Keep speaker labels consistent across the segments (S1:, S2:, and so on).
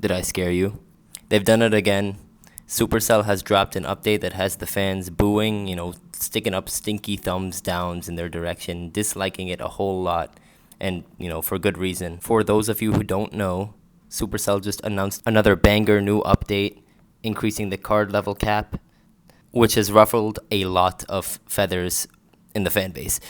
S1: Did I scare you? They've done it again. Supercell has dropped an update that has the fans booing, sticking up stinky thumbs downs in their direction, disliking it a whole lot, and, for good reason. For those of you who don't know, Supercell just announced another banger new update, increasing the card level cap, which has ruffled a lot of feathers in the fan base.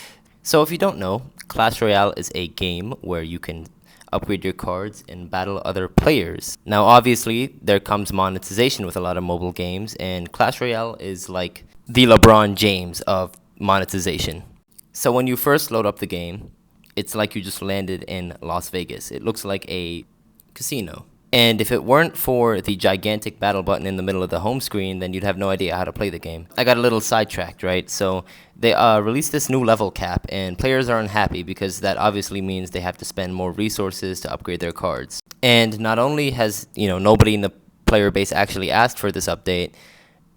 S1: So if you don't know, Clash Royale is a game where you can upgrade your cards and battle other players. Now, obviously, there comes monetization with a lot of mobile games, and Clash Royale is like the LeBron James of monetization. So when you first load up the game, it's like you just landed in Las Vegas. It looks like a casino. And if it weren't for the gigantic battle button in the middle of the home screen, then you'd have no idea how to play the game. I got a little sidetracked, right? So they released this new level cap, and players are unhappy because that obviously means they have to spend more resources to upgrade their cards. And not only has, nobody in the player base actually asked for this update,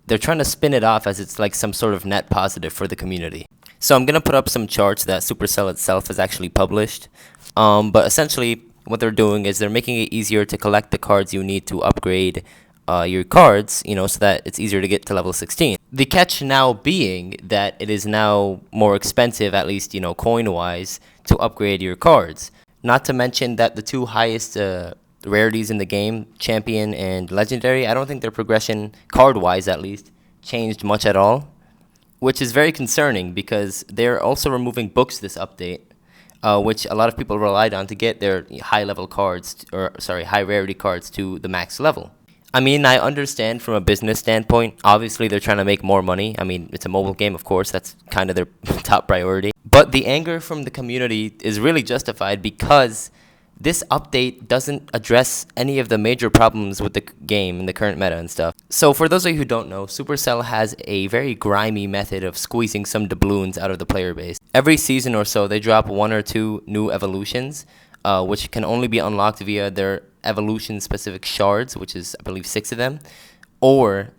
S1: they're trying to spin it off as it's like some sort of net positive for the community. So I'm going to put up some charts that Supercell itself has actually published. But essentially, what they're doing is they're making it easier to collect the cards you need to upgrade your cards, so that it's easier to get to level 16. The catch now being that it is now more expensive, at least, coin-wise, to upgrade your cards. Not to mention that the two highest rarities in the game, Champion and Legendary, I don't think their progression, card-wise at least, changed much at all, which is very concerning because they're also removing books this update. Which a lot of people relied on to get their high rarity cards to the max level. I mean, I understand from a business standpoint, obviously they're trying to make more money. I mean, it's a mobile game, of course, that's kind of their top priority. But the anger from the community is really justified because this update doesn't address any of the major problems with the game and the current meta and stuff. So for those of you who don't know, Supercell has a very grimy method of squeezing some doubloons out of the player base. Every season or so, they drop one or two new evolutions, which can only be unlocked via their evolution-specific shards, which is, I believe, 6 of them, or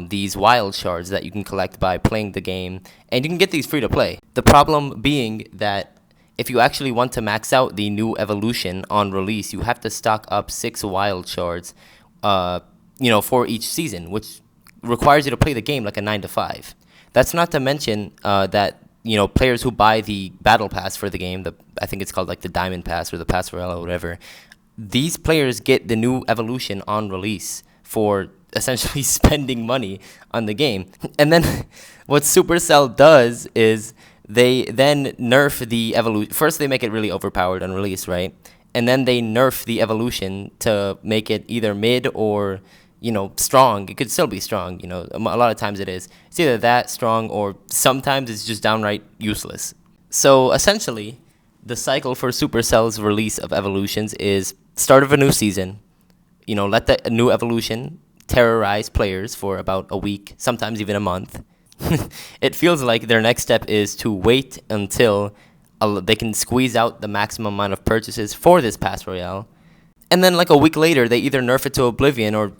S1: these wild shards that you can collect by playing the game, and you can get these free to play. The problem being that if you actually want to max out the new evolution on release, you have to stock up 6 wild shards, for each season, which requires you to play the game like a 9 to 5. That's not to mention that players who buy the battle pass for the game, I think it's called like the Diamond Pass or the Pass Royale or whatever, these players get the new evolution on release for essentially spending money on the game. And then what Supercell does is they then nerf the evolution. First, they make it really overpowered on release, right? And then they nerf the evolution to make it either mid or, strong. It could still be strong, A lot of times it is. It's either that, strong, or sometimes it's just downright useless. So, essentially, the cycle for Supercell's release of evolutions is start of a new season, let the new evolution terrorize players for about a week, sometimes even a month. It feels like their next step is to wait until they can squeeze out the maximum amount of purchases for this Pass Royale. And then like a week later, they either nerf it to oblivion or,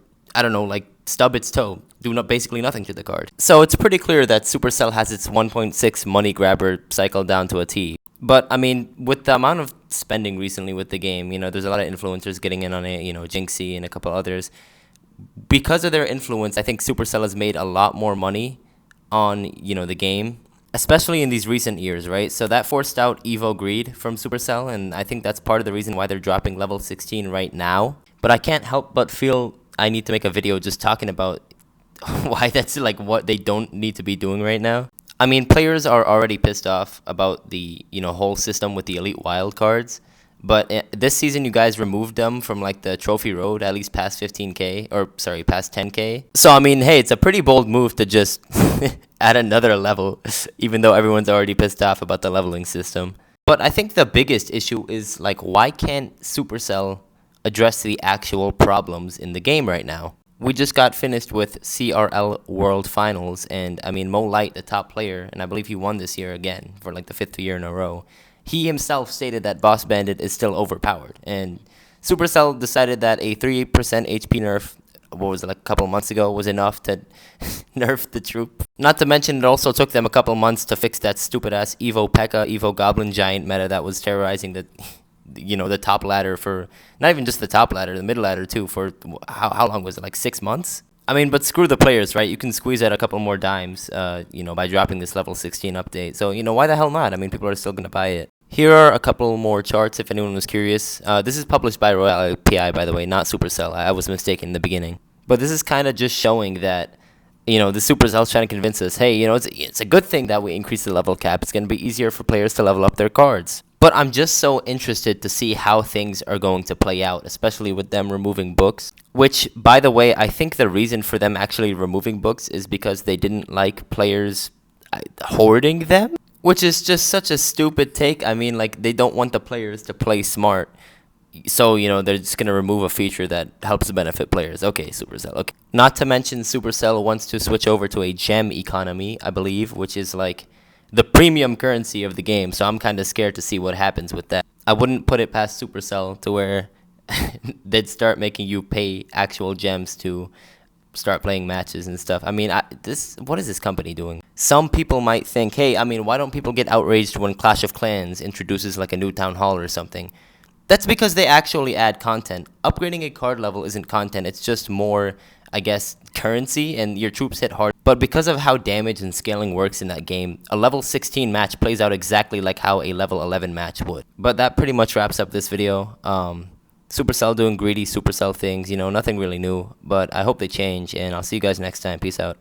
S1: stub its toe, do basically nothing to the card. So it's pretty clear that Supercell has its 1.6 money grabber cycle down to a T. But, with the amount of spending recently with the game, there's a lot of influencers getting in on it, Jinxie and a couple others. Because of their influence, I think Supercell has made a lot more money on, the game, especially in these recent years, right? So that forced out Evo greed from Supercell, and I think that's part of the reason why they're dropping level 16 right now. But I can't help but feel I need to make a video just talking about why that's what they don't need to be doing right now. Players are already pissed off about the, whole system with the Elite Wild cards. But this season, you guys removed them from, the trophy road, at least past 15K, past 10K. So, hey, it's a pretty bold move to just add another level, even though everyone's already pissed off about the leveling system. But I think the biggest issue is, why can't Supercell address the actual problems in the game right now? We just got finished with CRL World Finals, and, Mo Light, the top player, and I believe he won this year again for, the 5th year in a row. He himself stated that Boss Bandit is still overpowered, and Supercell decided that a 3% HP nerf, a couple months ago, was enough to nerf the troop. Not to mention, it also took them a couple months to fix that stupid-ass Evo P.E.K.K.A, Evo Goblin Giant meta that was terrorizing the top ladder for not even just the top ladder, the mid ladder too, for how long was it, like 6 months? I mean, but screw the players, right? You can squeeze out a couple more dimes, by dropping this level 16 update. So, why the hell not? I mean, people are still going to buy it. Here are a couple more charts if anyone was curious. This is published by Royale PI, by the way, not Supercell. I was mistaken in the beginning. But this is kind of just showing that, the Supercell's trying to convince us, hey, it's a good thing that we increase the level cap. It's going to be easier for players to level up their cards. But I'm just so interested to see how things are going to play out, especially with them removing books. Which, by the way, I think the reason for them actually removing books is because they didn't like players hoarding them. Which is just such a stupid take. I mean, like, they don't want the players to play smart. So, they're just going to remove a feature that helps benefit players. Okay, Supercell. Okay. Not to mention, Supercell wants to switch over to a gem economy, I believe, which is like the premium currency of the game. So I'm kind of scared to see what happens with that. I wouldn't put it past Supercell to where they'd start making you pay actual gems to start playing matches and stuff. I mean, what is this company doing? Some people might think, hey, I mean, why don't people get outraged when Clash of Clans introduces like a new town hall or something? That's because they actually add content. Upgrading a card level isn't content. It's just more, I guess, currency, and your troops hit hard. But because of how damage and scaling works in that game, a level 16 match plays out exactly like how a level 11 match would. But that pretty much wraps up this video. Supercell doing greedy Supercell things, nothing really new. But I hope they change, and I'll see you guys next time. Peace out.